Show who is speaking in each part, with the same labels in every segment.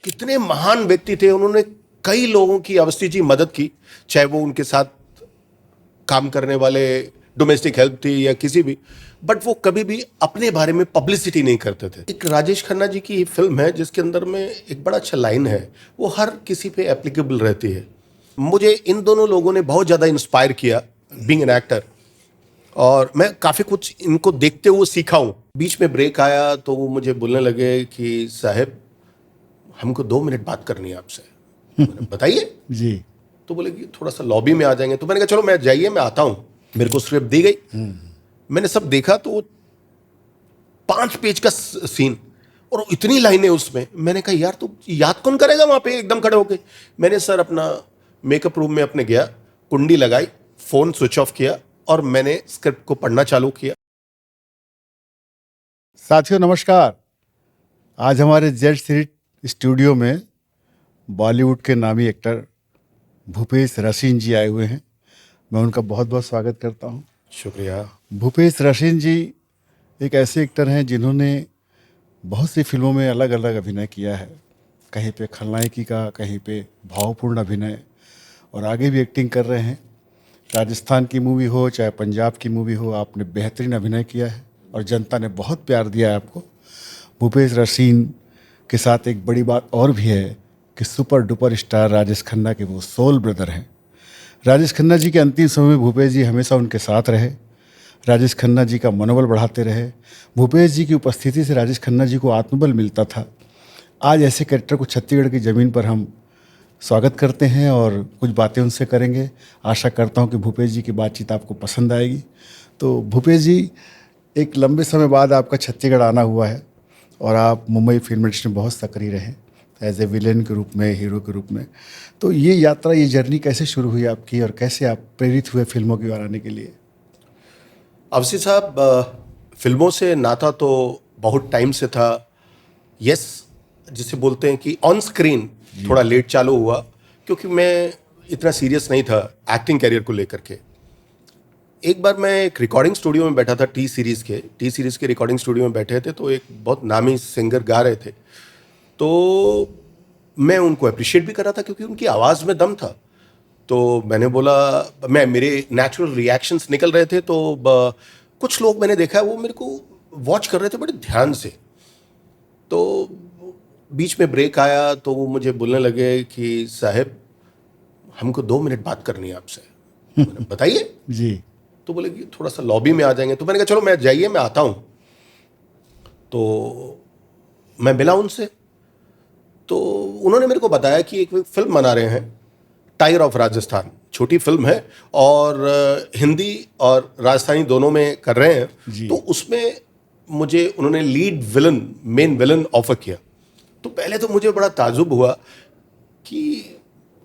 Speaker 1: कितने महान व्यक्ति थे, उन्होंने कई लोगों की अवस्थी जी मदद की, चाहे वो उनके साथ काम करने वाले डोमेस्टिक हेल्प थी या किसी भी, बट वो कभी भी अपने बारे में पब्लिसिटी नहीं करते थे। एक राजेश खन्ना जी की फिल्म है जिसके अंदर में एक बड़ा अच्छा लाइन है, वो हर किसी पे एप्लीकेबल रहती है। मुझे इन दोनों लोगों ने बहुत ज़्यादा इंस्पायर किया बीइंग एन एक्टर, और मैं काफ़ी कुछ इनको देखते हुए सीखा हूँ। बीच में ब्रेक आया तो वो मुझे बोलने लगे कि साहब हमको 2 मिनट बात करनी है आपसे। मैंने बताइए
Speaker 2: जी।
Speaker 1: तो बोले कि थोड़ा सा लॉबी में आ जाएंगे। तो मैंने कहा चलो मैं जाइए, मैं आता हूँ। मेरे को स्क्रिप्ट दी गई, मैंने सब देखा, तो 5 पेज का सीन और इतनी लाइनें उसमें। मैंने कहा यार तू याद कौन करेगा वहां पे एकदम खड़े होके। मैंने सर अपना मेकअप रूम में अपने गया, कुंडी लगाई, फोन स्विच ऑफ किया और मैंने स्क्रिप्ट को पढ़ना चालू किया।
Speaker 2: साथियों नमस्कार। आज हमारे जेड सीरीज स्टूडियो में बॉलीवुड के नामी एक्टर भूपेश रसीन जी आए हुए हैं। मैं उनका बहुत बहुत स्वागत करता हूं।
Speaker 1: शुक्रिया।
Speaker 2: भूपेश रसीन जी एक ऐसे एक्टर हैं जिन्होंने बहुत सी फिल्मों में अलग अलग अभिनय किया है। कहीं पे खलनायकी का, कहीं पे भावपूर्ण अभिनय, और आगे भी एक्टिंग कर रहे हैं। राजस्थान की मूवी हो चाहे पंजाब की मूवी हो, आपने बेहतरीन अभिनय किया है और जनता ने बहुत प्यार दिया है आपको। भूपेश रसीन के साथ एक बड़ी बात और भी है कि super duper star Rajesh Khanna के वो सोल ब्रदर हैं। राजेश खन्ना जी के अंतिम समय में भूपेश जी हमेशा उनके साथ रहे, राजेश खन्ना जी का मनोबल बढ़ाते रहे। भूपेश जी की उपस्थिति से राजेश खन्ना जी को आत्मबल मिलता था। आज ऐसे कैरेक्टर को छत्तीसगढ़ की ज़मीन पर हम स्वागत करते हैं और कुछ बातें उनसे करेंगे। आशा करता हूं कि भूपेश जी की बातचीत आपको पसंद आएगी। तो भूपेश जी, एक लंबे समय बाद आपका छत्तीसगढ़ आना हुआ है और आप मुंबई फिल्म इंडस्ट्री में बहुत सक्रिय रहे एज ए विलेन के रूप में, हीरो के रूप में। तो ये यात्रा, ये जर्नी कैसे शुरू हुई आपकी और कैसे आप प्रेरित हुए फिल्मों की ओर आने के लिए?
Speaker 1: अवसी साहब, फिल्मों से नाता तो बहुत टाइम से था। यस, जिसे बोलते हैं कि ऑन स्क्रीन थोड़ा लेट चालू हुआ, क्योंकि मैं इतना सीरियस नहीं था एक्टिंग कैरियर को लेकर के। एक बार मैं एक रिकॉर्डिंग स्टूडियो में बैठा था, टी सीरीज़ के रिकॉर्डिंग स्टूडियो में बैठे थे, तो एक बहुत नामी सिंगर गा रहे थे। तो मैं उनको अप्रिशिएट भी कर रहा था क्योंकि उनकी आवाज़ में दम था। तो मैंने बोला, मेरे नेचुरल रिएक्शंस निकल रहे थे। तो कुछ लोग मैंने देखा है वो मेरे को वॉच कर रहे थे बड़े ध्यान से। तो बीच में ब्रेक आया तो वो मुझे बोलने लगे कि साहब हमको 2 मिनट बात करनी है आपसे। मैंने बताइए।
Speaker 2: जी।
Speaker 1: तो बोले कि थोड़ा सा लॉबी में आ जाएंगे। तो मैंने कहा चलो मैं जाइए, मैं आता हूँ। तो मैं मिला उनसे, तो उन्होंने मेरे को बताया कि एक फिल्म बना रहे हैं, टाइगर ऑफ राजस्थान। छोटी फिल्म है और हिंदी और राजस्थानी दोनों में कर रहे हैं। तो उसमें मुझे उन्होंने lead villain, main villain offer किया। तो पहले तो मुझे बड़ा ताजुब हुआ कि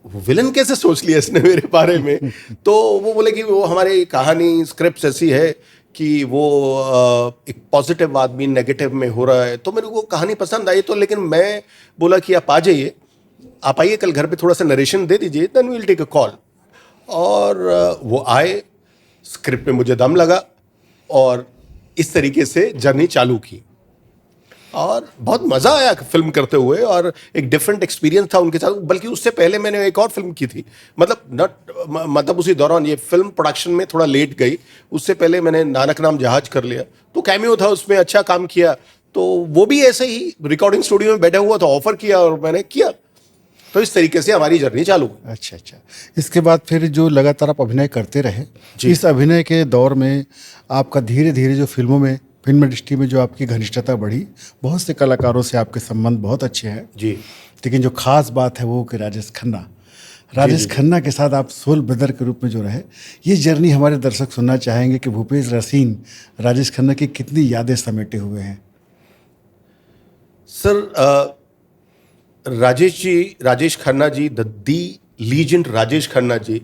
Speaker 1: विलन कैसे सोच लिया इसने मेरे बारे में। तो वो बोले कि वो हमारी कहानी स्क्रिप्ट ऐसी है कि वो एक पॉजिटिव आदमी नेगेटिव में हो रहा है। तो मेरे को कहानी पसंद आई। तो लेकिन मैं बोला कि आप आ जाइए, आप आइए कल घर पे, थोड़ा सा नरेशन दे दीजिए, then we will take a call. और वो आए, स्क्रिप्ट पे मुझे दम लगा और इस तरीके से जर्नी चालू की और बहुत मज़ा आया फिल्म करते हुए और एक डिफरेंट एक्सपीरियंस था उनके साथ। बल्कि उससे पहले मैंने एक और फिल्म की थी, मतलब उसी दौरान। ये फिल्म प्रोडक्शन में थोड़ा लेट गई, उससे पहले मैंने नानक नाम जहाज कर लिया, तो कैमियो था उसमें, अच्छा काम किया। तो वो भी ऐसे ही रिकॉर्डिंग स्टूडियो में बैठा हुआ था, ऑफर किया और मैंने किया। तो इस तरीके से हमारी जर्नी चालू हुई।
Speaker 2: अच्छा अच्छा। इसके बाद फिर जो लगातार आप अभिनय करते रहे, इस अभिनय के दौर में आपका धीरे धीरे जो फिल्म इंडस्ट्री में जो आपकी घनिष्ठता बढ़ी, बहुत से कलाकारों से आपके संबंध बहुत अच्छे हैं
Speaker 1: जी।
Speaker 2: लेकिन जो खास बात है वो कि राजेश खन्ना के साथ आप सोल ब्रदर के रूप में जो रहे, ये जर्नी हमारे दर्शक सुनना चाहेंगे कि भूपेश रसीन राजेश खन्ना की कितनी यादें समेटे हुए हैं।
Speaker 1: Sir, Rajesh Khanna ji, the legend Rajesh Khanna ji,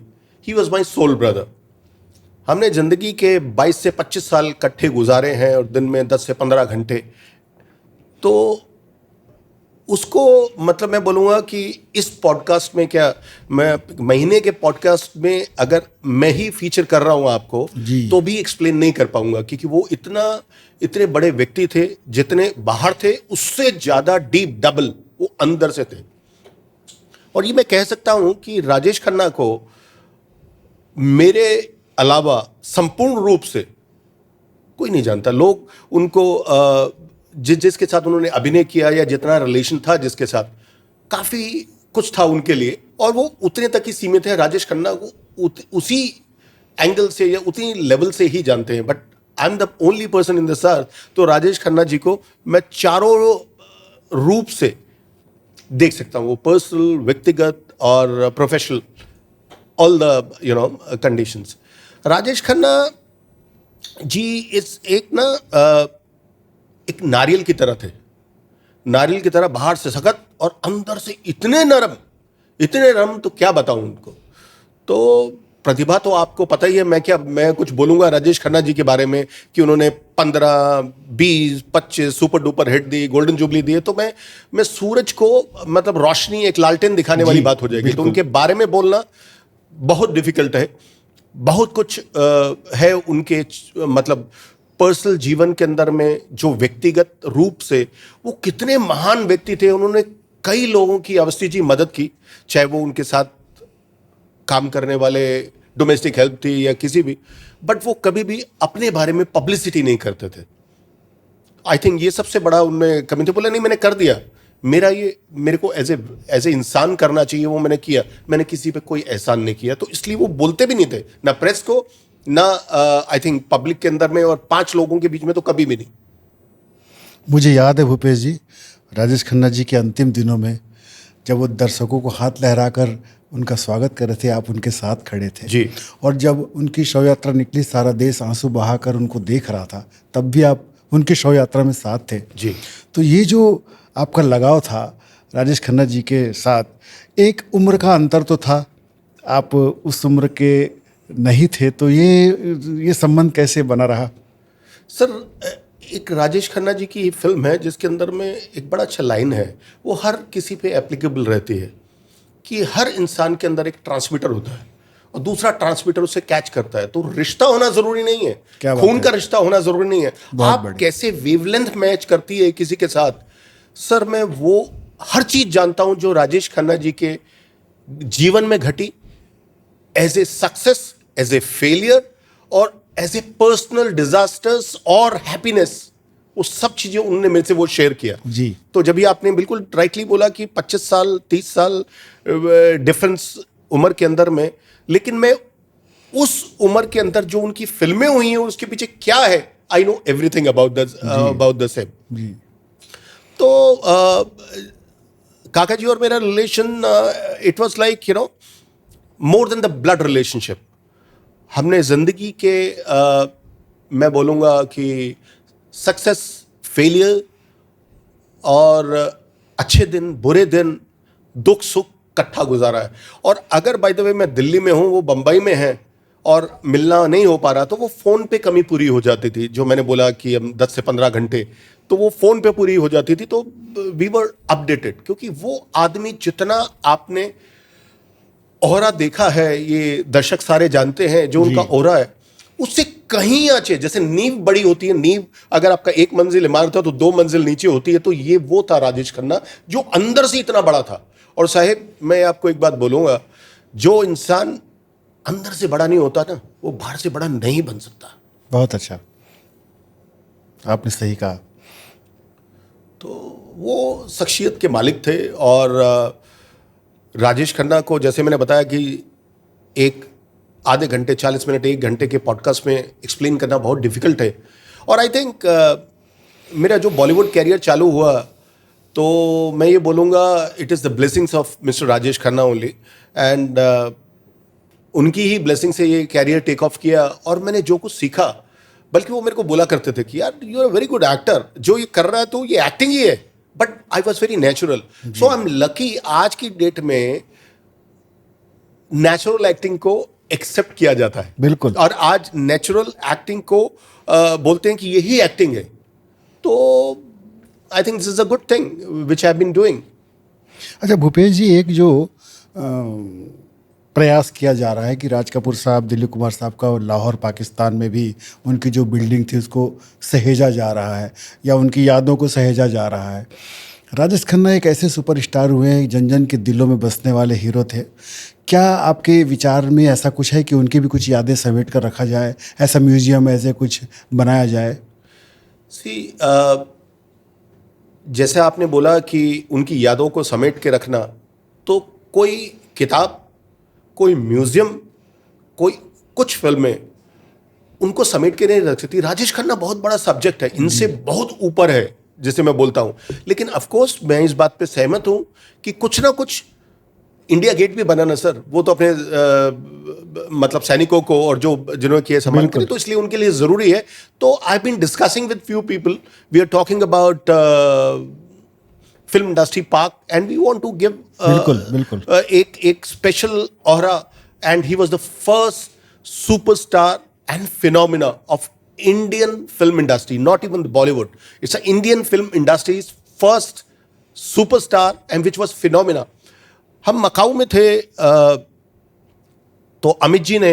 Speaker 1: he was my soul brother. हमने ज़िंदगी के 22 से 25 साल इकट्ठे गुजारे हैं और दिन में 10 से 15 घंटे। तो उसको, मतलब मैं बोलूँगा कि इस पॉडकास्ट में, क्या मैं महीने के पॉडकास्ट में अगर मैं ही फीचर कर रहा हूँ आपको, तो भी एक्सप्लेन नहीं कर पाऊंगा, क्योंकि वो इतने बड़े व्यक्ति थे, जितने बाहर थे उससे ज़्यादा डीप डबल वो अंदर से थे। और ये मैं कह सकता हूं कि राजेश खन्ना को मेरे अलावा संपूर्ण रूप से कोई नहीं जानता। लोग उनको जिसके साथ उन्होंने अभिनय किया या जितना रिलेशन था जिसके साथ, काफी कुछ था उनके लिए, और वो उतने तक ही सीमित है। राजेश खन्ना को उसी एंगल से या उतनी लेवल से ही जानते हैं। But I am the only person in this earth, तो राजेश खन्ना जी को मैं चारों रूप से देख सकता हूँ, वो पर्सनल, व्यक्तिगत और professional, all the conditions. Rajesh Khanna ji इस एक नारियल की तरह थे। नारियल की तरह बाहर से सख्त और अंदर से इतने नरम, तो क्या बताऊं उनको। तो प्रतिभा तो आपको पता ही है, मैं कुछ बोलूंगा राजेश खन्ना जी के बारे में कि उन्होंने 15, 20, 25 सुपर डुपर हिट दी, गोल्डन जुबली दिए, तो मैं सूरज को मतलब रोशनी, एक लालटेन दिखाने वाली बात हो जाएगी। तो उनके बारे में बोलना बहुत डिफिकल्ट है। बहुत कुछ है उनके मतलब पर्सनल जीवन के अंदर में, जो व्यक्तिगत रूप से वो कितने महान व्यक्ति थे। उन्होंने कई लोगों की अवस्थी मदद की, चाहे वो उनके साथ काम करने वाले डोमेस्टिक हेल्प थी या किसी भी, बट वो कभी भी अपने बारे में पब्लिसिटी नहीं करते थे। आई थिंक ये सबसे बड़ा उनमें कमी थी। बोला नहीं, मैंने कर दिया, मेरे को एज ए इंसान करना चाहिए, वो मैंने किया। मैंने किसी पे कोई एहसान नहीं किया, तो इसलिए वो बोलते भी नहीं थे, ना प्रेस को, ना आई थिंक पब्लिक के अंदर में, और 5 लोगों के बीच में तो कभी भी नहीं।
Speaker 2: मुझे याद है भूपेश जी, राजेश खन्ना जी के अंतिम दिनों में जब वो दर्शकों को हाथ लहराकर उनका स्वागत कर रहे थे, आप उनके साथ खड़े थे
Speaker 1: जी।
Speaker 2: और जब उनकी शव यात्रा निकली, सारा देश आंसू बहाकर उनको देख रहा था, तब भी आप उनकी शव यात्रा में साथ थे
Speaker 1: जी।
Speaker 2: तो ये जो आपका लगाव था राजेश खन्ना जी के साथ, एक उम्र का अंतर तो था, आप उस उम्र के नहीं थे, तो ये संबंध कैसे बना रहा?
Speaker 1: सर, एक राजेश खन्ना जी की फिल्म है जिसके अंदर में एक बड़ा अच्छा लाइन है, वो हर किसी पे एप्लीकेबल रहती है, कि हर इंसान के अंदर एक ट्रांसमीटर होता है और दूसरा ट्रांसमीटर उसे कैच करता है। तो रिश्ता होना जरूरी नहीं है, खून का रिश्ता होना जरूरी नहीं है, आप कैसे वेवलेंथ मैच करती है किसी के साथ। सर, मैं वो हर चीज जानता हूं जो राजेश खन्ना जी के जीवन में घटी, as a success, as a failure और एज ए पर्सनल डिजास्टर्स और हैप्पीनेस, वो सब चीजें उन्होंने मेरे से वो शेयर किया
Speaker 2: जी।
Speaker 1: तो जब भी आपने बिल्कुल राइटली बोला कि 25 साल 30 साल डिफरेंस उम्र के अंदर में, लेकिन मैं उस उम्र के अंदर जो उनकी फिल्में हुई हैं उसके पीछे क्या है, I know everything about the same. तो काका जी और मेरा relation, it was like more than the blood relationship. हमने जिंदगी के मैं बोलूँगा कि सक्सेस, फेलियर और अच्छे दिन, बुरे दिन, दुख सुख इकट्ठा गुजारा है। और अगर बाय द वे मैं दिल्ली में हूँ, वो बंबई में है और मिलना नहीं हो पा रहा, तो वो फ़ोन पे कमी पूरी हो जाती थी। जो मैंने बोला कि हम 10 से 15 घंटे, तो वो फ़ोन पे पूरी हो जाती थी। तो वी वर अपडेटेड, क्योंकि वो आदमी जितना आपने ओहरा देखा है, ये दर्शक सारे जानते हैं जो उनका ओहरा है, उससे कहीं आचे, जैसे नींव बड़ी होती है, नींव अगर आपका 1 मंजिल इमारत है तो 2 मंजिल नीचे होती है, तो ये वो था राजेश खन्ना जो अंदर से इतना बड़ा था। और साहेब, मैं आपको एक बात बोलूंगा, जो इंसान अंदर से बड़ा नहीं होता ना, वो बाहर से बड़ा नहीं बन सकता।
Speaker 2: बहुत अच्छा, आपने सही कहा।
Speaker 1: तो वो शख्सियत के मालिक थे। और राजेश खन्ना को, जैसे मैंने बताया कि एक आधे घंटे, 40 मिनट, 1 घंटे के पॉडकास्ट में एक्सप्लेन करना बहुत डिफिकल्ट है। और आई थिंक मेरा जो बॉलीवुड कैरियर चालू हुआ, तो मैं ये बोलूँगा it is the blessings of mister Rajesh Khanna only, and उनकी ही ब्लेसिंग से ये कैरियर टेक ऑफ किया। और मैंने जो कुछ सीखा, बल्कि वो मेरे को बोला करते थे कि यार you are a very good actor, जो ये कर रहा है तो ये एक्टिंग ही है, but I was very natural. So I am lucky, आज की डेट में नेचुरल एक्टिंग को एक्सेप्ट किया जाता है।
Speaker 2: बिल्कुल।
Speaker 1: और आज नेचुरल एक्टिंग को बोलते हैं कि यही एक्टिंग है। तो I think this is a good thing which I have been doing.
Speaker 2: अच्छा भूपेश जी, एक जो प्रयास किया जा रहा है कि राज कपूर साहब, दिलीप कुमार साहब का लाहौर पाकिस्तान में भी उनकी जो बिल्डिंग थी उसको सहेजा जा रहा है, या उनकी यादों को सहेजा जा रहा है। राजेश खन्ना एक ऐसे सुपरस्टार हुए हैं, जन जन के दिलों में बसने वाले हीरो थे। क्या आपके विचार में ऐसा कुछ है कि उनकी भी कुछ यादें समेट कर रखा जाए, ऐसा म्यूजियम ऐसे कुछ बनाया जाए?
Speaker 1: सी जैसे आपने बोला कि उनकी यादों को समेट के रखना, तो कोई किताब, कोई म्यूजियम, कोई कुछ फिल्में उनको समेट के नहीं रख सकती। राजेश खन्ना बहुत बड़ा सब्जेक्ट है, इनसे बहुत ऊपर है जिसे मैं बोलता हूं। लेकिन ऑफ कोर्स मैं इस बात पे सहमत हूं कि कुछ ना कुछ, इंडिया गेट भी बना ना सर, वो तो अपने मतलब सैनिकों को और जो जिन्होंने किए सम्मान करे, तो इसलिए उनके लिए जरूरी है। तो I been discussing with few people, we are talking about film industry park, and we want to give
Speaker 2: बिल्कुल
Speaker 1: एक special aura, and he was the first superstar and phenomena of Indian film industry, not even the Bollywood. It's an Indian film industry's first superstar and which was phenomena. हम मकाऊ में थे, तो अमित जी ने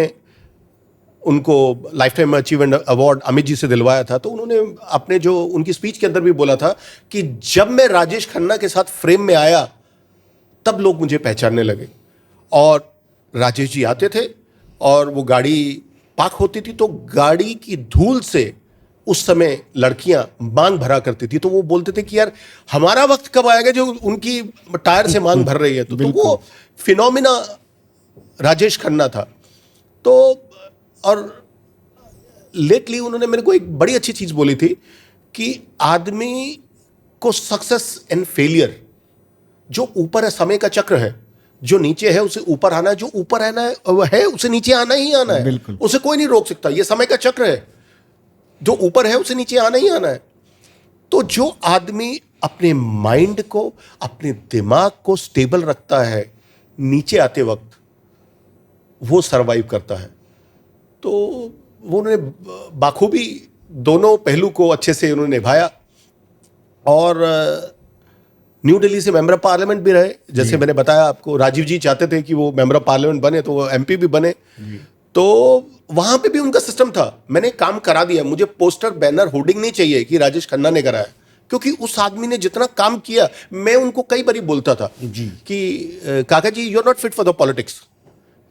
Speaker 1: उनको lifetime achievement award Amit ji से दिलवाया था। तो उन्होंने अपने जो उनकी स्पीच के अंदर भी बोला था कि जब मैं राजेश खन्ना के साथ फ्रेम में आया तब लोग मुझे पहचानने लगे। और राजेश जी आते थे और वो गाड़ी पार्क होती थी, तो गाड़ी की धूल से उस समय लड़कियां मांग भरा करती थी। तो वो बोलते थे कि यार हमारा वक्त कब आएगा जो उनकी टायर से मांग भर रही है। तो वो फिनोमिना राजेश खन्ना था। तो और लेटली उन्होंने मेरे को एक बड़ी अच्छी चीज बोली थी कि आदमी को सक्सेस एंड फेलियर, जो ऊपर है समय का चक्र है, जो नीचे है उसे ऊपर आना है, जो ऊपर आना है उसे नीचे आना ही आना है, उसे कोई नहीं रोक सकता। ये समय का चक्र है, जो ऊपर है उसे नीचे आना ही आना है। तो जो आदमी अपने माइंड को, अपने दिमाग को स्टेबल रखता है नीचे आते वक्त, वो सरवाइव करता है। तो वो उन्होंने बाखूबी दोनों पहलू को अच्छे से उन्होंने निभाया। और न्यू दिल्ली से मेंबर ऑफ पार्लियामेंट भी रहे। जैसे मैंने बताया आपको, राजीव जी चाहते थे कि वो मेंबर ऑफ पार्लियामेंट बने, तो वो एमपी भी बने। तो वहां पे भी उनका सिस्टम था, मैंने काम करा दिया, मुझे पोस्टर बैनर होर्डिंग नहीं चाहिए कि राजेश खन्ना ने कराया, क्योंकि उस आदमी ने जितना काम किया। मैं उनको कई बार बोलता था कि Kaka ji, you are not fit for the politics,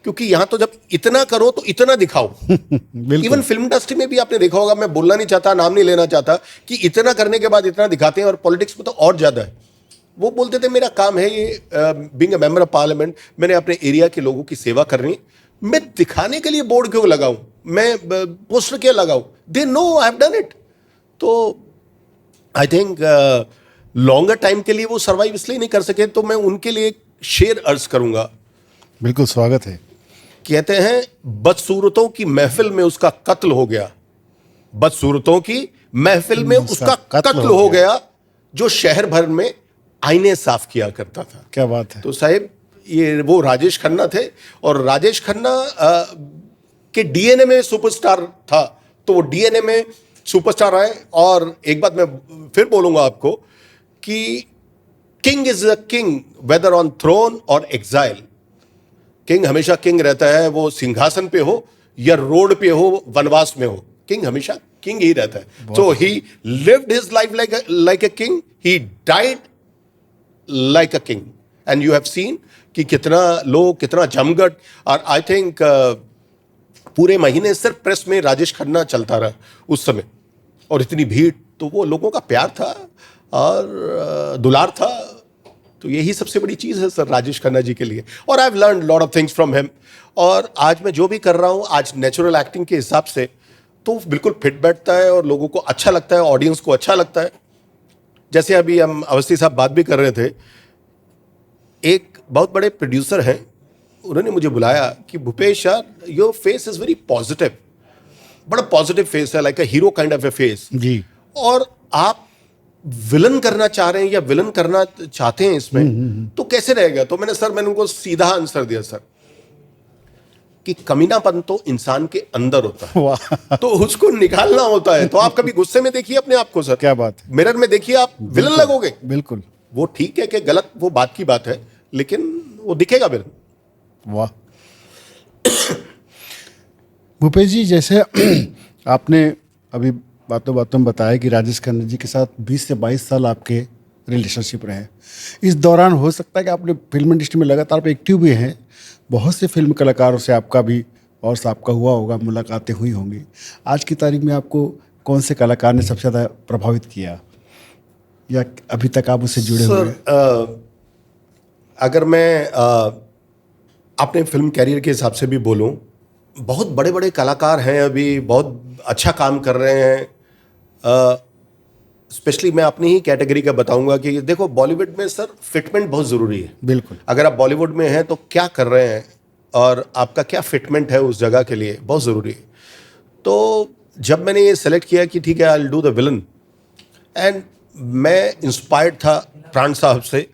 Speaker 1: क्योंकि यहां तो जब इतना करो तो इतना दिखाओ। इवन फिल्म इंडस्ट्री में भी आपने देखा होगा, मैं बोलना नहीं चाहता, नाम नहीं लेना चाहता, कि इतना करने के बाद इतना दिखाते हैं, और पॉलिटिक्स में तो और ज्यादा है। वो बोलते थे मेरा काम है ये, being a member of parliament, मैंने अपने एरिया के लोगों की सेवा करनी, मैं दिखाने के लिए बोर्ड क्यों लगाऊं, मैं पोस्टर क्यों लगाऊं, they know I have done it. तो आई थिंक लॉन्गर टाइम के लिए वो सर्वाइव इसलिए नहीं कर सके। तो मैं उनके लिए एक शेर अर्ज करूंगा।
Speaker 2: बिल्कुल, स्वागत है।
Speaker 1: कहते हैं, बदसूरतों की महफिल में उसका कत्ल हो गया, बदसूरतों की महफिल में उसका कत्ल हो गया, जो शहर भर में आईने साफ किया करता था।
Speaker 2: क्या बात है।
Speaker 1: तो साहिब, ये वो राजेश खन्ना थे, और राजेश खन्ना के डीएनए में सुपरस्टार था, तो वो डीएनए में सुपरस्टार आए। और एक बात मैं फिर बोलूंगा आपको कि king is a king whether on throne और एग्जाइल। किंग हमेशा किंग रहता है, वो सिंहासन पे हो या रोड पे हो, वनवास में हो, किंग हमेशा किंग ही रहता है। So he lived his life like a king. He died like a king. And you have seen कि कितना लोग, कितना जमघट, और आई थिंक पूरे महीने सिर्फ प्रेस में राजेश खन्ना चलता रहा उस समय, और इतनी भीड़। तो वो लोगों का प्यार था और दुलार था। तो यही सबसे बड़ी चीज़ है सर राजेश खन्ना जी के लिए। और I have learn lot of things from him. और आज मैं जो भी कर रहा हूँ, आज नेचुरल एक्टिंग के हिसाब से तो बिल्कुल फिट बैठता है, और लोगों को अच्छा लगता है, ऑडियंस को अच्छा लगता है। जैसे अभी हम अवस्थी साहब बात भी कर रहे थे, एक बहुत बड़े प्रोड्यूसर हैं, उन्होंने मुझे बुलाया कि भूपेश यार, your face is very positive, बड़ा पॉजिटिव फेस है, like a hero kind of a face जी, और आप विलन करना चाह रहे हैं या विलन करना चाहते हैं इसमें, तो कैसे रहेगा? तो मैंने उनको सीधा आंसर दिया सर कि कमीनापन तो इंसान के अंदर होता है, तो उसको निकालना होता है। तो आप कभी गुस्से में देखिए अपने आप को सर,
Speaker 2: क्या बात है,
Speaker 1: मिरर में देखिए, आप विलन लगोगे।
Speaker 2: बिल्कुल,
Speaker 1: वो ठीक है कि गलत, वो बात की बात है, लेकिन वो दिखेगा विलन।
Speaker 2: वाह। भूपेश जी, जैसे आपने अभी बातों बातों में बताया कि राजेश खन्ना जी के साथ 20 से 22 साल आपके रिलेशनशिप रहे। इस दौरान हो सकता है कि आपने फिल्म इंडस्ट्री में लगातार आप एक्टिव भी हैं, बहुत से फिल्म कलाकारों से आपका भी और आपका हुआ होगा, मुलाकातें हुई होंगी। आज की तारीख में आपको कौन से कलाकार ने सबसे ज़्यादा प्रभावित किया, या अभी तक आप उससे जुड़े हुए हैं?
Speaker 1: सर, अगर मैं अपने फिल्म कैरियर के हिसाब से भी बोलूं, बहुत बड़े बड़े कलाकार हैं अभी, बहुत अच्छा काम कर रहे हैं। स्पेशली मैं अपनी ही कैटेगरी का बताऊंगा कि देखो, बॉलीवुड में सर फिटमेंट बहुत ज़रूरी है।
Speaker 2: बिल्कुल।
Speaker 1: अगर आप बॉलीवुड में हैं तो क्या कर रहे हैं और आपका क्या फिटमेंट है उस जगह के लिए, बहुत ज़रूरी है। तो जब मैंने ये सेलेक्ट किया कि ठीक है, I will do the villain, and मैं इंस्पायर्ड था प्राण साहब से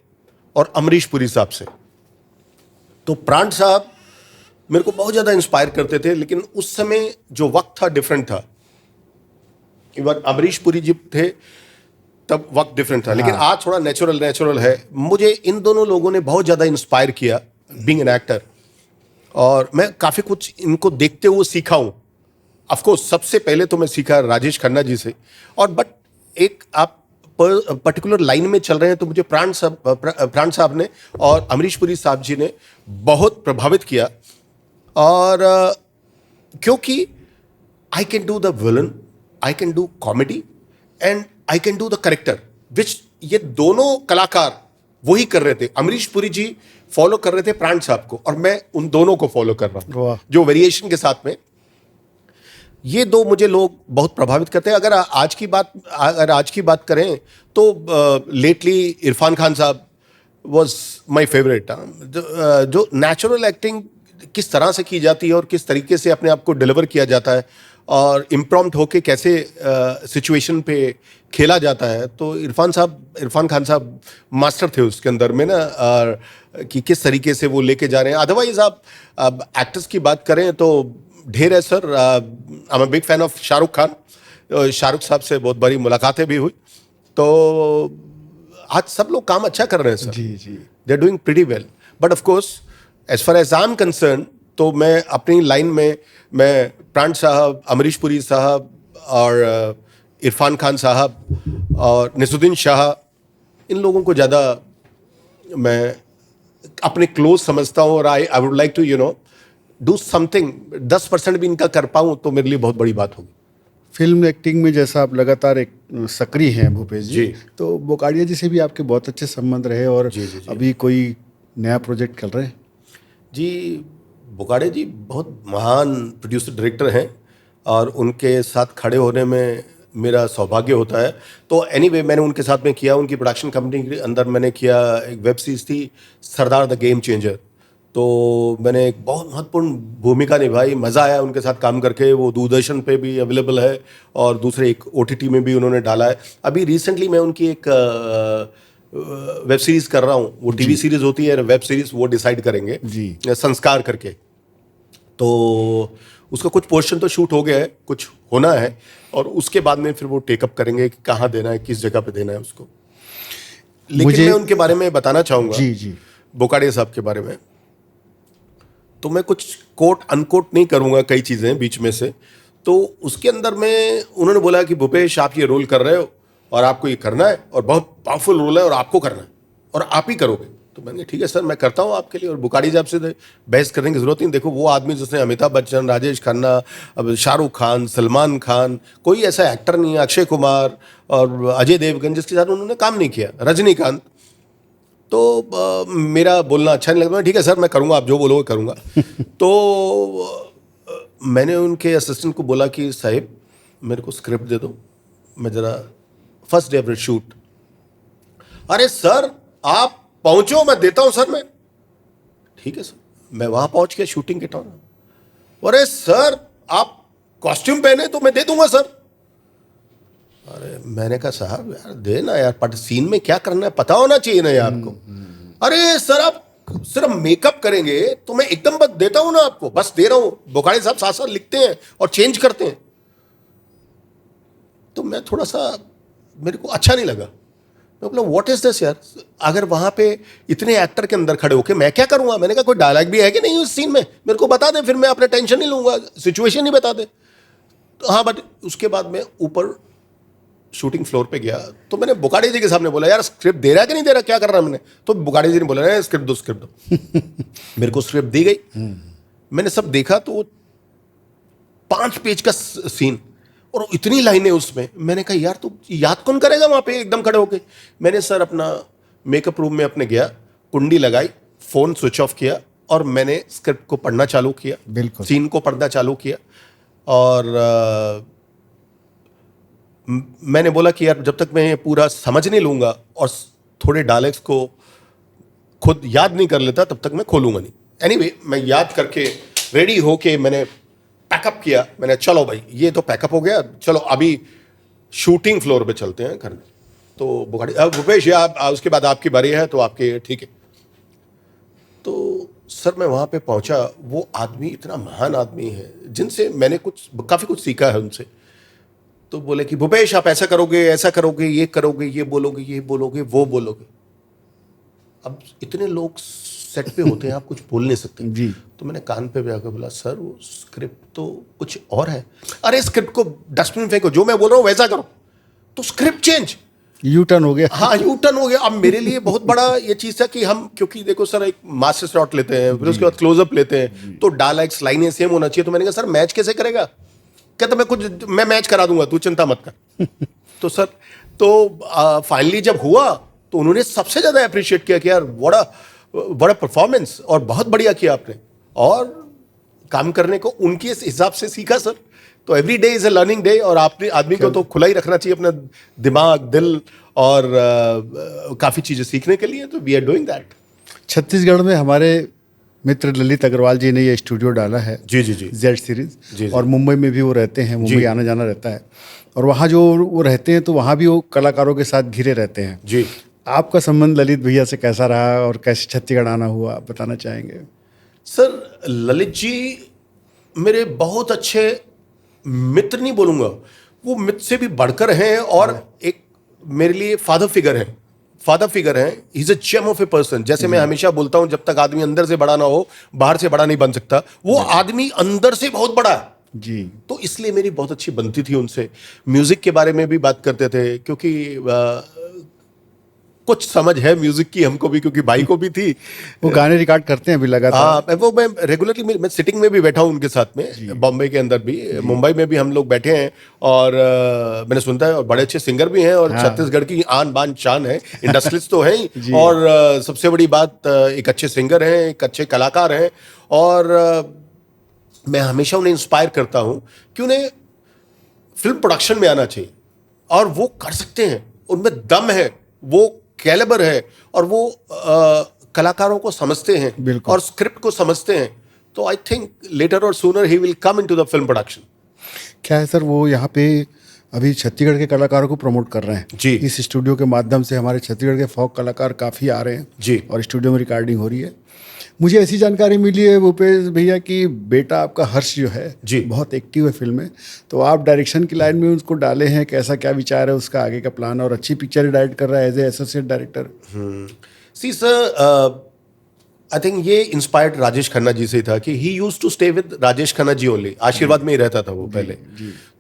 Speaker 1: और अमरीश पुरी साहब से। तो प्राण साहब मेरे को बहुत ज़्यादा इंस्पायर करते थे, लेकिन उस समय जो वक्त था डिफरेंट था। इवन अमरीश पुरी जी थे तब वक्त डिफरेंट था, लेकिन आज थोड़ा नेचुरल है। मुझे इन दोनों लोगों ने बहुत ज़्यादा इंस्पायर किया बीइंग एन एक्टर, और मैं काफ़ी कुछ इनको देखते हुए सीखा हूँ। ऑफकोर्स सबसे पहले तो मैं सीखा राजेश खन्ना जी से, और बट एक आप पर्टिकुलर लाइन में चल रहे हैं तो मुझे प्राण साहब ने और अमरीश पुरी साहब जी ने बहुत प्रभावित किया। और क्योंकि I can do the villain, I can do comedy, and I can do the character, which ये दोनों कलाकार वही कर रहे थे। अमरीश पुरी जी फॉलो कर रहे थे प्राण साहब को, और मैं उन दोनों को फॉलो कर रहा हूँ, जो वेरिएशन के साथ में। ये दो मुझे लोग बहुत प्रभावित करते हैं। अगर आज की बात करें तो लेटली इरफान खान साहब वॉज माई फेवरेट। जो नेचुरल एक्टिंग किस तरह से की जाती है और किस तरीके से अपने आप को डिलीवर किया जाता है, और इम्प्रॉम्प्ट होके कैसे सिचुएशन पे खेला जाता है, तो इरफान खान साहब मास्टर थे उसके अंदर में ना, और कि किस तरीके से वो लेके जा रहे हैं। अदरवाइज आप एक्टर्स की बात करें तो ढेर है sir. I am big fan of Shahrukh Khan. Shahrukh साहब से बहुत बड़ी मुलाकातें भी हुई। तो आज सब लोग काम अच्छा कर रहे हैं सर,
Speaker 2: जी जी,
Speaker 1: they are doing pretty well. But of course as far as I am concern, तो मैं अपनी लाइन में मैं प्राण साहब, अमरीश पुरी साहब और इरफान खान साहब और निसुद्दीन शाह, इन लोगों को ज़्यादा मैं अपने क्लोज समझता हूँ, और I would like to do something. 10% भी इनका कर पाऊँ तो मेरे लिए बहुत बड़ी बात होगी।
Speaker 2: फिल्म एक्टिंग में जैसा आप लगातार एक सक्रिय हैं भूपेश जी,
Speaker 1: जी।
Speaker 2: तो बोकाडिया जी से भी आपके बहुत अच्छे संबंध रहे, और
Speaker 1: जी, जी, जी।
Speaker 2: अभी कोई नया प्रोजेक्ट कर रहे हैं?
Speaker 1: जी, बोकाडे जी बहुत महान प्रोड्यूसर डायरेक्टर हैं, और उनके साथ खड़े होने में मेरा सौभाग्य होता है। तो एनीवे, मैंने उनके साथ में किया, उनकी प्रोडक्शन कंपनी के अंदर मैंने किया। एक वेब सीरीज थी सरदार द गेम चेंजर, तो मैंने एक बहुत महत्वपूर्ण भूमिका निभाई। मज़ा आया उनके साथ काम करके। वो दूरदर्शन पे भी अवेलेबल है और दूसरे एक OTT में भी उन्होंने डाला है। अभी रिसेंटली मैं उनकी एक वेब सीरीज़ कर रहा हूँ। वो टीवी सीरीज़ होती है, वेब सीरीज़ वो डिसाइड करेंगे
Speaker 2: जी।
Speaker 1: संस्कार करके। तो उसका कुछ पोर्शन तो शूट हो गया है, कुछ होना है, और उसके बाद में फिर वो टेकअप करेंगे कि कहाँ देना है, किस जगह पे देना है उसको। लेकिन मैं उनके बारे में बताना चाहूँगा,
Speaker 2: जी जी,
Speaker 1: बोकाडिया साहब के बारे में। तो मैं कुछ कोट अनकोट नहीं करूँगा कई चीज़ें बीच में से। तो उसके अंदर में उन्होंने बोला कि भूपेश, आप ये रोल कर रहे हो और आपको ये करना है, और बहुत पावरफुल रोल है और आपको करना है और आप ही करोगे। तो मैंने ठीक है सर, मैं करता हूँ आपके लिए। और बोकाडिया साहब से बहस करने की जरूरत नहीं। देखो, वो आदमी जिसने अमिताभ बच्चन, राजेश खन्ना, अब शाहरुख खान, सलमान खान, कोई ऐसा एक्टर नहीं है, अक्षय कुमार और अजय देवगन, जिसके साथ उन्होंने काम नहीं किया, रजनीकांत। तो मेरा बोलना अच्छा नहीं लगता। ठीक है सर, मैं करूँगा, आप जो बोलोगे करूँगा। तो मैंने उनके असिस्टेंट को बोला कि साहिब, मेरे को स्क्रिप्ट दे दो, मैं ज़रा फर्स्ट डे ऑफ शूट। अरे सर, आप पहुंचो, मैं देता हूं सर। मैं ठीक है सर, मैं वहां पहुंच के शूटिंग के टाइम, अरे सर आप कॉस्ट्यूम पहने तो मैं दे दूंगा सर। अरे मैंने कहा साहब यार दे ना यार, पट सीन में क्या करना है पता होना चाहिए ना यार आपको। अरे सर आप सिर्फ मेकअप करेंगे तो मैं एकदम बस देता हूं ना आपको, बस दे रहा हूं। बोकाडिया साहब साथ साथ लिखते हैं और चेंज करते हैं। तो मैं थोड़ा सा, मेरे को अच्छा नहीं लगा। मैं बोला व्हाट इज दिस यार, अगर वहां पे इतने एक्टर के अंदर खड़े होके मैं क्या करूंगा। मैंने कहा कोई डायलॉग भी है कि नहीं उस सीन में, मेरे को बता दे, फिर मैं अपना टेंशन नहीं लूंगा, सिचुएशन ही बता दे। तो हाँ, बट उसके बाद में ऊपर शूटिंग फ्लोर पे गया तो मैंने बुखाड़ी जी के सामने बोला, यार स्क्रिप्ट दे रहा है कि नहीं दे रहा, क्या कर रहा है मैंने? तो बुखाड़ी जी ने बोला, स्क्रिप्ट दो स्क्रिप्ट दो। मेरे को स्क्रिप्ट दी गई, मैंने सब देखा तो 5 पेज का सीन और इतनी लाइनें उसमें। मैंने कहा यार तू याद कौन करेगा वहां पे एकदम खड़े होके। मैंने सर अपना मेकअप रूम में अपने गया, कुंडी लगाई, फोन स्विच ऑफ किया और मैंने स्क्रिप्ट को पढ़ना चालू किया,
Speaker 2: बिल्कुल
Speaker 1: सीन को पढ़ना चालू किया। और मैंने बोला कि यार जब तक मैं ये पूरा समझ नहीं लूंगा और थोड़े डायलॉग्स को खुद याद नहीं कर लेता तब तक मैं खोलूंगा नहीं। एनीवे, मैं याद करके रेडी होके मैंने पैकअप किया। मैंने चलो भाई ये तो पैकअप हो गया, चलो अभी शूटिंग फ्लोर पे चलते हैं करने। तो बुखाड़ी, भूपेश ये आप उसके बाद आपकी बारी है तो आपके, ठीक है। तो सर मैं वहाँ पे पहुँचा, वो आदमी इतना महान आदमी है जिनसे मैंने काफ़ी कुछ सीखा है उनसे। तो बोले कि भूपेश आप ऐसा करोगे, ऐसा करोगे, ये करोगे, ये बोलोगे, ये बोलोगे, वो बोलोगे। अब इतने लोग सेट पे होते हैं, आप कुछ बोल नहीं सकते
Speaker 2: जी।
Speaker 1: तो मैंने कान पे जाकर बोला, सर वो स्क्रिप्ट तो कुछ और है। अरे स्क्रिप्ट को डस्टबिन फेंको, जो मैं बोल रहा हूँ वैसा करो। तो स्क्रिप्ट चेंज,
Speaker 2: यू टर्न हो गया।
Speaker 1: हाँ यू टर्न हो गया। अब मेरे लिए बहुत बड़ा ये चीज़ था कि हम, क्योंकि देखो सर एक मास्टर शॉट लेते हैं, फिर उसके बाद क्लोजअप लेते हैं, तो डायलॉग्स लाइनें सेम होना चाहिए। तो मैंने कहा सर मैच कैसे करेगा? कहता मैं मैच करा दूंगा, तू चिंता मत कर। तो सर तो फाइनली जब हुआ तो उन्होंने सबसे ज़्यादा अप्रिशिएट किया कि यार बड़ा परफॉर्मेंस और बहुत बढ़िया किया आपने, और काम करने को उनके हिसाब से सीखा सर। तो every day is a learning day, और आपने आदमी को तो खुला ही रखना चाहिए अपना दिमाग, दिल, और काफ़ी चीज़ें सीखने के लिए। तो we are doing that.
Speaker 2: Chhattisgarh में हमारे मित्र ललित अग्रवाल जी ने ये स्टूडियो डाला है,
Speaker 1: जी जी जी
Speaker 2: जेड सीरीज,
Speaker 1: जी।
Speaker 2: और मुंबई में भी वो रहते हैं, मुंबई आना जाना रहता है, और वहाँ जो वो रहते हैं तो वहाँ भी वो कलाकारों के साथ घिरे रहते हैं
Speaker 1: जी।
Speaker 2: आपका संबंध ललित भैया से कैसा रहा और कैसे छत्तीसगढ़ आना हुआ, आप बताना चाहेंगे?
Speaker 1: सर ललित जी मेरे बहुत अच्छे मित्र नहीं बोलूँगा, वो मित्र से भी बढ़कर हैं, और एक मेरे लिए फादर फिगर हैं। He is a gem of a person. जैसे मैं हमेशा बोलता हूँ, जब तक आदमी अंदर से बड़ा ना हो, बाहर से बड़ा नहीं बन सकता। वो आदमी अंदर से बहुत बड़ा है
Speaker 2: जी।
Speaker 1: तो इसलिए मेरी बहुत अच्छी बनती थी उनसे। म्यूजिक के बारे में भी बात करते थे, क्योंकि कुछ समझ है म्यूजिक की हमको भी, क्योंकि भाई को भी थी।
Speaker 2: वो गाने रिकॉर्ड करते हैं अभी लगातार।
Speaker 1: हाँ, मैं रेगुलरली, मैं सिटिंग में भी बैठा हूँ उनके साथ में, बॉम्बे के अंदर भी, मुंबई में भी हम लोग बैठे हैं, और मैंने सुनता है, और बड़े अच्छे सिंगर भी हैं, और छत्तीसगढ़ की आन बान शान है, इंडस्ट्रियलिस्ट तो हैं ही, और सबसे बड़ी बात एक अच्छे सिंगर हैं, एक अच्छे कलाकार हैं, और मैं हमेशा उन्हें इंस्पायर करता हूँ कि उन्हें फिल्म प्रोडक्शन में आना चाहिए, और वो कर सकते हैं, उनमें दम है, वो कैलिबर है, और वो कलाकारों को समझते हैं और स्क्रिप्ट को समझते हैं। तो आई थिंक लेटर और sooner he will come into the film production.
Speaker 2: क्या है सर, वो यहाँ पे अभी छत्तीसगढ़ के कलाकारों को प्रमोट कर रहे हैं
Speaker 1: जी।
Speaker 2: इस स्टूडियो के माध्यम से हमारे छत्तीसगढ़ के फोक कलाकार काफ़ी आ रहे हैं
Speaker 1: जी,
Speaker 2: और स्टूडियो में रिकॉर्डिंग हो रही है। मुझे ऐसी जानकारी मिली है भूपेश भैया कि बेटा आपका हर्ष जो है
Speaker 1: जी,
Speaker 2: बहुत एक्टिव है फिल्म में, तो आप डायरेक्शन की लाइन में उसको डाले हैं, कैसा क्या विचार है उसका, आगे का प्लान? और अच्छी पिक्चर डायरेक्ट कर रहा है as a associate director.
Speaker 1: See sir, I think ये इंस्पायर्ड राजेश खन्ना जी से था कि he used to stay with Rajesh Khanna ji only. Aashirwad में ही रहता था वो पहले,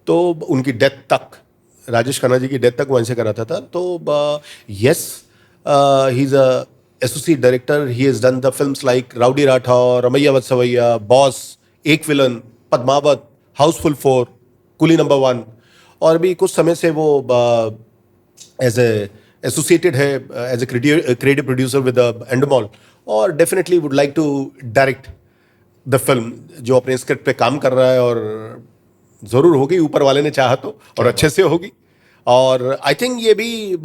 Speaker 1: तो उनकी डेथ तक, राजेश खन्ना जी की डेथ तक वहीं से कराता था। तो yes, he is a associate director. He has done the films like Rowdy Rathore, Ramaiya वत्सवैया, बॉस, एक villain, Padmaavat, Housefull 4, Coolie number 1, और भी कुछ समय से वो एज ए एसोसिएटेड है as a creative producer with Endemol, और definitely would like to direct the film, जो अपने स्क्रिप्ट पे काम कर रहा है, और ज़रूर होगी, ऊपर वाले ने चाहा तो, और अच्छे से होगी। और आई थिंक ये भी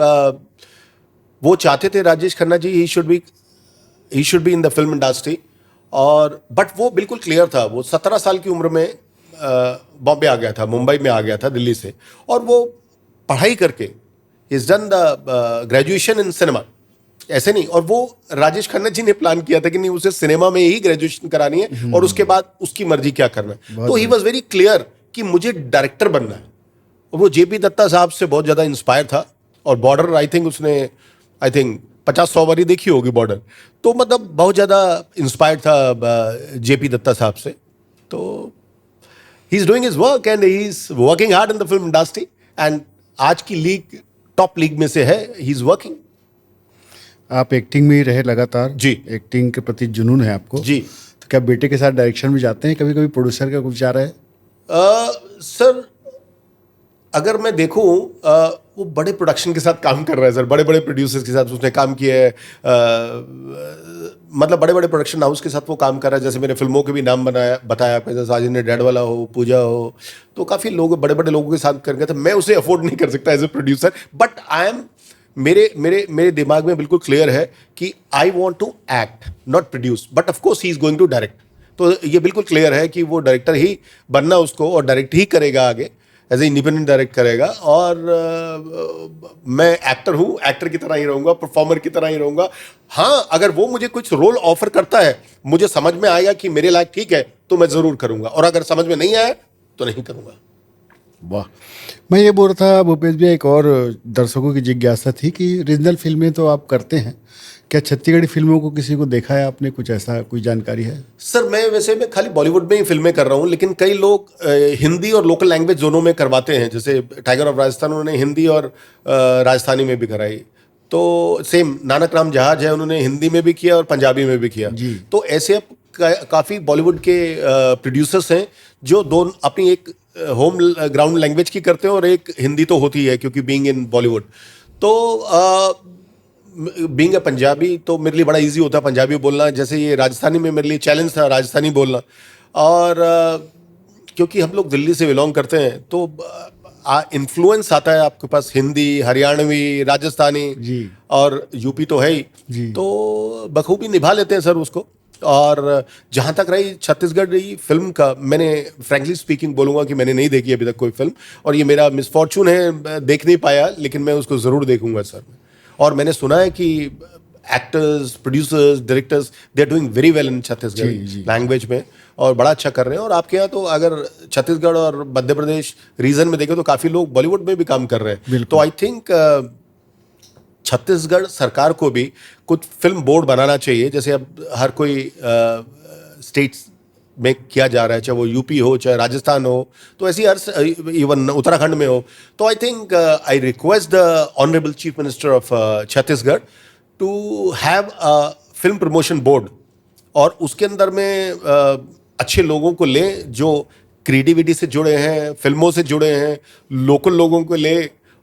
Speaker 1: वो चाहते थे Rajesh Khanna ji, he should be in the film industry, और बट वो बिल्कुल क्लियर था। वो 17 साल की उम्र में बॉम्बे आ गया था, मुंबई में आ गया था, दिल्ली से, और वो पढ़ाई करके is done the graduation in cinema, ऐसे नहीं। और वो राजेश खन्ना जी ने प्लान किया था कि नहीं, उसे सिनेमा में ही ग्रेजुएशन करानी है, और उसके बाद उसकी मर्जी क्या करना है। तो ही वॉज वेरी क्लियर कि मुझे डायरेक्टर बनना है। और वो जेपी दत्ता साहब से बहुत ज़्यादा इंस्पायर था, और बॉर्डर आई थिंक उसने 50-100 बारी देखी होगी बॉर्डर, तो मतलब बहुत ज़्यादा इंस्पायर्ड था जेपी दत्ता साहब से। तो he is doing his work, and he is working hard in the film industry, and आज की लीग टॉप लीग में से है, ही इज वर्किंग।
Speaker 2: आप एक्टिंग में ही रहे लगातार,
Speaker 1: जी।
Speaker 2: एक्टिंग के प्रति जुनून है आपको
Speaker 1: जी।
Speaker 2: तो क्या बेटे के साथ डायरेक्शन में जाते हैं? कभी कभी प्रोड्यूसर का कुछ विचार है?
Speaker 1: सर अगर मैं देखूं, वो बड़े प्रोडक्शन के साथ काम कर रहा है सर, बड़े बड़े प्रोड्यूसर्स के साथ उसने काम किया है, मतलब बड़े बड़े प्रोडक्शन हाउस के साथ वो काम कर रहा है। जैसे मैंने फिल्मों के भी नाम बताया आपने, जैसे साजिद ने डैड वाला हो, पूजा हो, तो काफ़ी लोग बड़े बड़े लोगों के साथ कर गए थे। मैं उसे अफोर्ड नहीं कर सकता as a producer, but I am मेरे मेरे मेरे दिमाग में बिल्कुल क्लियर है कि I want to act not produce, but of course he is going to direct. तो ये बिल्कुल क्लियर है कि वो डायरेक्टर ही बनना उसको, और डायरेक्ट ही करेगा आगे, एज ए इंडिपेंडेंट डायरेक्ट करेगा। और मैं एक्टर हूँ, एक्टर की तरह ही रहूँगा, परफॉर्मर की तरह ही रहूँगा। हाँ, अगर वो मुझे कुछ रोल ऑफर करता है, मुझे समझ में आएगा कि मेरे लायक ठीक है, तो मैं ज़रूर करूँगा, और अगर समझ में नहीं आया तो नहीं करूँगा।
Speaker 2: वाह। मैं ये बोल रहा था भूपेश भैया, एक और दर्शकों की जिज्ञासा थी कि रीजनल फिल्में तो आप करते हैं, क्या छत्तीसगढ़ी फिल्मों को किसी को देखा है आपने? कुछ ऐसा कोई जानकारी है?
Speaker 1: सर मैं खाली बॉलीवुड में ही फिल्में कर रहा हूँ, लेकिन कई लोग हिंदी और लोकल लैंग्वेज दोनों में करवाते हैं। जैसे टाइगर ऑफ राजस्थान उन्होंने हिंदी और राजस्थानी में भी कराई। तो सेम नानक राम जहाज है, उन्होंने हिंदी में भी किया और पंजाबी में भी किया
Speaker 2: जी।
Speaker 1: तो ऐसे अब काफ़ी बॉलीवुड के प्रोड्यूसर्स हैं जो दोनों अपनी एक होम ग्राउंड लैंग्वेज की करते हैं, और एक हिंदी तो होती है क्योंकि बीइंग इन बॉलीवुड। तो बीइंग अ पंजाबी तो मेरे लिए बड़ा इजी होता है पंजाबी बोलना। जैसे ये राजस्थानी में मेरे लिए चैलेंज था राजस्थानी बोलना, और क्योंकि हम लोग दिल्ली से बिलोंग करते हैं तो इन्फ्लुएंस आता है आपके पास, हिंदी, हरियाणवी, राजस्थानी
Speaker 2: जी।
Speaker 1: और यूपी तो है ही,
Speaker 2: जी।
Speaker 1: तो बखूबी निभा लेते हैं सर उसको। और जहाँ तक रही छत्तीसगढ़ी फिल्म का, मैंने फ्रैंकली स्पीकिंग बोलूँगा कि मैंने नहीं देखी अभी तक कोई फिल्म, और ये मेरा मिसफॉर्चून है, देख नहीं पाया, लेकिन मैं उसको ज़रूर देखूंगा सर। और मैंने सुना है कि actors, producers, directors, they are doing very well in Chhattisgarh language में, और बड़ा अच्छा कर रहे हैं। और आपके यहाँ तो अगर छत्तीसगढ़ और मध्य प्रदेश रीजन में देखें तो काफ़ी लोग बॉलीवुड में भी काम कर रहे हैं। तो आई थिंक छत्तीसगढ़ सरकार को भी कुछ फिल्म बोर्ड बनाना चाहिए, जैसे अब हर कोई स्टेट्स में किया जा रहा है, चाहे वो यूपी हो, चाहे राजस्थान हो, तो ऐसी हर इवन उत्तराखंड में हो। तो I think I request the honourable chief minister of Chhattisgarh to have a film promotion board, और उसके अंदर में अच्छे लोगों को ले जो क्रिएटिविटी से जुड़े हैं, फिल्मों से जुड़े हैं, लोकल लोगों को ले,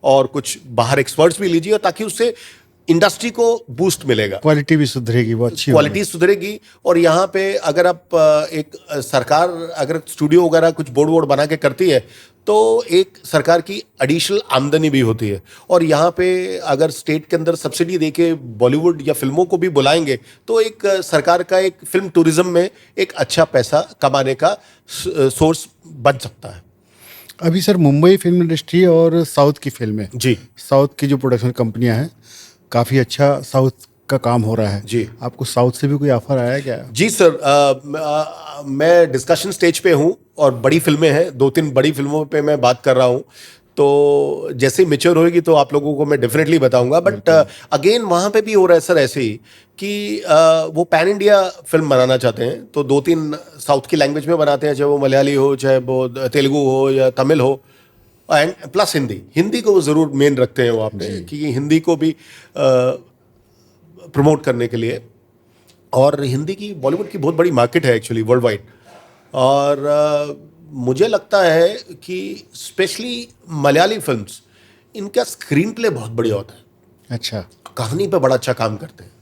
Speaker 1: और कुछ बाहर एक्सपर्ट्स भी लीजिए, ताकि उससे इंडस्ट्री को बूस्ट मिलेगा,
Speaker 2: क्वालिटी भी सुधरेगी, वो अच्छी
Speaker 1: क्वालिटी सुधरेगी। और यहाँ पे अगर आप एक सरकार अगर स्टूडियो वगैरह कुछ बोर्ड बना के करती है, तो एक सरकार की एडिशनल आमदनी भी होती है। और यहाँ पे अगर स्टेट के अंदर सब्सिडी देके बॉलीवुड या फिल्मों को भी बुलाएंगे, तो एक सरकार का एक फिल्म टूरिज्म में एक अच्छा पैसा कमाने का सोर्स बन सकता है।
Speaker 2: अभी सर मुंबई फिल्म इंडस्ट्री और साउथ की फिल्में,
Speaker 1: जी,
Speaker 2: साउथ की जो प्रोडक्शन कंपनियां हैं, काफ़ी अच्छा साउथ का काम हो रहा है
Speaker 1: जी।
Speaker 2: आपको साउथ से भी कोई ऑफर आया क्या?
Speaker 1: जी सर, मैं डिस्कशन स्टेज पे हूँ, और बड़ी फिल्में हैं, 2-3 बड़ी फिल्मों पे मैं बात कर रहा हूँ। तो जैसे ही मैच्योर होएगी तो आप लोगों को मैं डेफिनेटली बताऊंगा। बट अगेन वहाँ पे भी हो रहा है सर ऐसे ही कि वो पैन इंडिया फिल्म बनाना चाहते हैं, तो 2-3 साउथ की लैंग्वेज में बनाते हैं, चाहे वो मलयाली हो, चाहे वो तेलुगु हो या तमिल हो, एंड प्लस हिंदी को वो ज़रूर मेन रखते हैं वहाँ पे, कि हिंदी को भी प्रमोट करने के लिए। और हिंदी की बॉलीवुड की बहुत बड़ी मार्केट है एक्चुअली वर्ल्ड वाइड, और मुझे लगता है कि स्पेशली मलयाली फिल्म्स, इनका स्क्रीन प्ले बहुत बढ़िया होता है।
Speaker 2: अच्छा।
Speaker 1: कहानी पे बड़ा अच्छा काम करते हैं।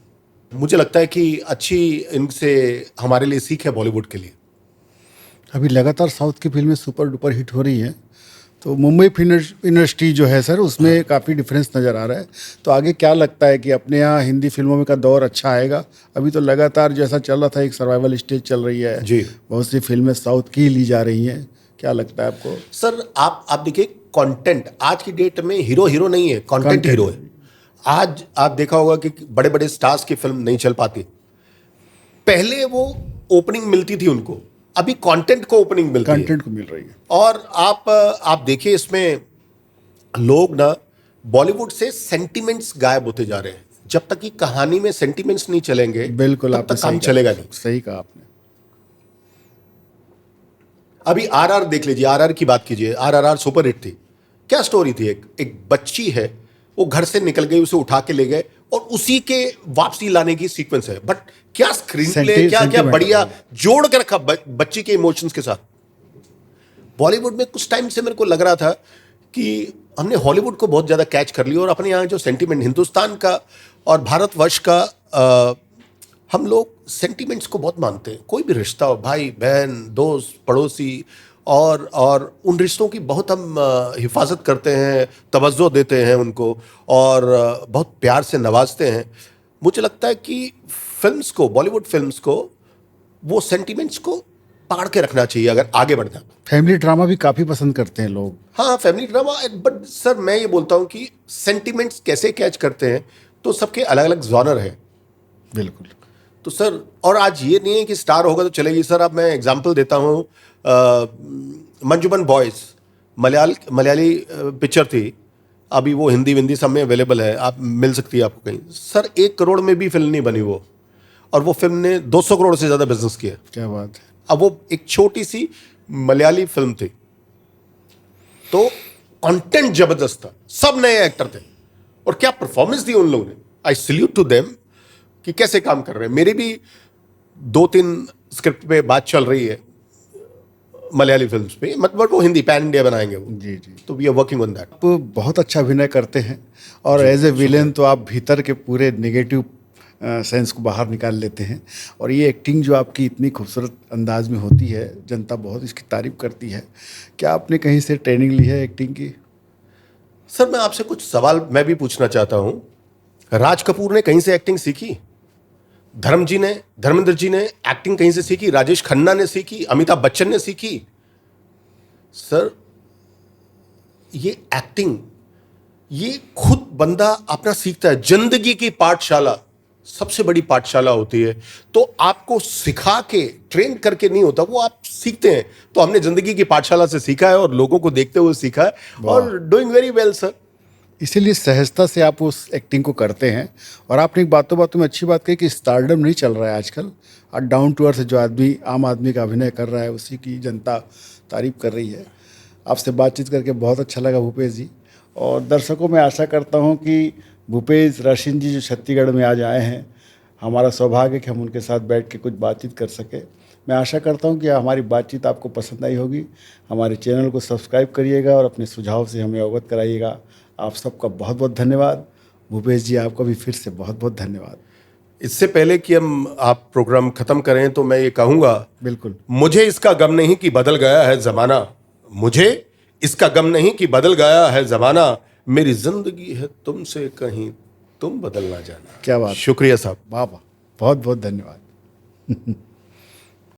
Speaker 1: मुझे लगता है कि अच्छी इनसे हमारे लिए सीख है बॉलीवुड के लिए।
Speaker 2: अभी लगातार साउथ की फिल्में सुपर डुपर हिट हो रही हैं, तो मुंबई फिल्म इंडस्ट्री जो है सर, उसमें काफ़ी डिफरेंस नज़र आ रहा है। तो आगे क्या लगता है कि अपने यहाँ हिंदी फिल्मों में का दौर अच्छा आएगा? अभी तो लगातार जैसा चल रहा था, एक सर्वाइवल स्टेज चल रही है
Speaker 1: जी,
Speaker 2: बहुत सी फिल्में साउथ की ली जा रही हैं, क्या लगता है आपको?
Speaker 1: सर आप देखिए, कंटेंट आज की डेट में हीरो नहीं है, कंटेंट हीरो है। आज आप देखा होगा कि बड़े बड़े स्टार्स की फिल्म नहीं चल पाती, पहले वो ओपनिंग मिलती थी उनको, अभी कंटेंट को ओपनिंग मिलती है,
Speaker 2: कंटेंट को मिल रही है।
Speaker 1: और आप देखिए इसमें लोग ना बॉलीवुड से सेंटिमेंट्स गायब होते जा रहे हैं। जब तक कि कहानी में सेंटिमेंट्स नहीं चलेंगे,
Speaker 2: बिल्कुल,
Speaker 1: तब तक काम चलेगा नहीं।
Speaker 2: सही कहा आपने।
Speaker 1: अभी आरआर देख लीजिए, आरआर की बात कीजिए, आरआर सुपर हिट थी, क्या स्टोरी थी? एक बच्ची है, वो घर से निकल गई, उसे उठा के ले गए और उसी के वापसी लाने की सीक्वेंस है। बट क्या स्क्रीन प्ले, क्या क्या
Speaker 2: Sentiment
Speaker 1: बढ़िया जोड़ के रखा बच्ची के इमोशंस के साथ। बॉलीवुड में कुछ टाइम से मेरे को लग रहा था कि हमने हॉलीवुड को बहुत ज़्यादा कैच कर लिया और अपने यहाँ जो सेंटिमेंट हिंदुस्तान का और भारतवर्ष का, हम लोग सेंटिमेंट्स को बहुत मानते हैं। कोई भी रिश्ता हो, भाई बहन, दोस्त, पड़ोसी, और उन रिश्तों की बहुत हम हिफाजत करते हैं, तवज्जो देते हैं उनको, और बहुत प्यार से नवाजते हैं। मुझे लगता है कि फिल्म्स को, बॉलीवुड फिल्म्स को, वो सेंटिमेंट्स को पकड़ के रखना चाहिए अगर आगे बढ़ना है।
Speaker 2: फैमिली ड्रामा भी काफ़ी पसंद करते हैं लोग।
Speaker 1: हाँ, फैमिली ड्रामा, बट सर मैं ये बोलता हूँ कि सेंटिमेंट्स कैसे कैच करते हैं, तो सबके अलग अलग जॉनर है।
Speaker 2: बिल्कुल।
Speaker 1: तो सर, और आज ये नहीं है कि स्टार होगा तो चलेगी। सर अब मैं एग्जांपल देता हूँ, मंजूमन बॉयज मलयाली पिक्चर थी, अभी वो हिंदी विंदी सब में अवेलेबल है, आप मिल सकती है आपको कहीं। सर 1 करोड़ में भी फिल्म नहीं बनी वो, और वो फिल्म ने 200 करोड़ से ज़्यादा बिजनेस किया।
Speaker 2: क्या बात है।
Speaker 1: अब वो एक छोटी सी मलयाली फिल्म थी, तो कंटेंट जबरदस्त था, सब नए एक्टर थे, और क्या परफॉर्मेंस दी उन लोगों ने। आई सल्यूट टू देम कि कैसे काम कर रहे हैं। मेरी भी 2-3 स्क्रिप्ट पे बात चल रही है मलयाली फिल्म्स पे, मतलब वो हिंदी पैन इंडिया बनाएंगे वो।
Speaker 2: जी जी।
Speaker 1: तो we are working on that.
Speaker 2: आप बहुत अच्छा अभिनय करते हैं, और एज ए विलेन तो आप भीतर के पूरे नेगेटिव सेंस को बाहर निकाल लेते हैं। और ये एक्टिंग जो आपकी इतनी खूबसूरत अंदाज में होती है, जनता बहुत इसकी तारीफ करती है। क्या आपने कहीं से ट्रेनिंग ली है एक्टिंग की?
Speaker 1: सर मैं आपसे कुछ सवाल मैं भी पूछना चाहता हूं। राज कपूर ने कहीं से एक्टिंग सीखी? धर्मेंद्र जी ने एक्टिंग कहीं से सीखी? राजेश खन्ना ने सीखी? अमिताभ बच्चन ने सीखी? सर ये एक्टिंग, ये खुद बंदा अपना सीखता है। जिंदगी की पाठशाला सबसे बड़ी पाठशाला होती है। तो आपको सिखा के, ट्रेन करके नहीं होता, वो आप सीखते हैं। तो हमने जिंदगी की पाठशाला से सीखा है और लोगों को देखते हुए सीखा है, और डूइंग वेरी वेल सर।
Speaker 2: इसीलिए सहजता से आप उस एक्टिंग को करते हैं। और आपने एक बातों बातों में अच्छी बात कही कि स्टारडम नहीं चल रहा है आजकल, और डाउन टू अर्थ जो आदमी, आम आदमी का अभिनय कर रहा है, उसी की जनता तारीफ कर रही है। आपसे बातचीत करके बहुत अच्छा लगा भूपेश जी। और दर्शकों में आशा करता हूं कि भूपेश राशिन जी जो छत्तीसगढ़ में आज आए हैं, हमारा सौभाग्य कि हम उनके साथ बैठ के कुछ बातचीत कर सके। मैं आशा करता हूं कि हमारी बातचीत आपको पसंद आई होगी। हमारे चैनल को सब्सक्राइब करिएगा और अपने सुझाव से हमें अवगत कराइएगा। आप सबका बहुत बहुत धन्यवाद। भूपेश जी, आपका भी फिर से बहुत बहुत धन्यवाद।
Speaker 1: इससे पहले कि हम आप प्रोग्राम खत्म करें, तो मैं ये कहूंगा,
Speaker 2: बिल्कुल।
Speaker 1: मुझे इसका गम नहीं कि बदल गया है जमाना, मुझे इसका गम नहीं कि बदल गया है जमाना, मेरी जिंदगी है तुमसे कहीं तुम बदल ना जाना।
Speaker 2: क्या बात।
Speaker 1: शुक्रिया साहब।
Speaker 2: वाह वाह, बहुत बहुत धन्यवाद।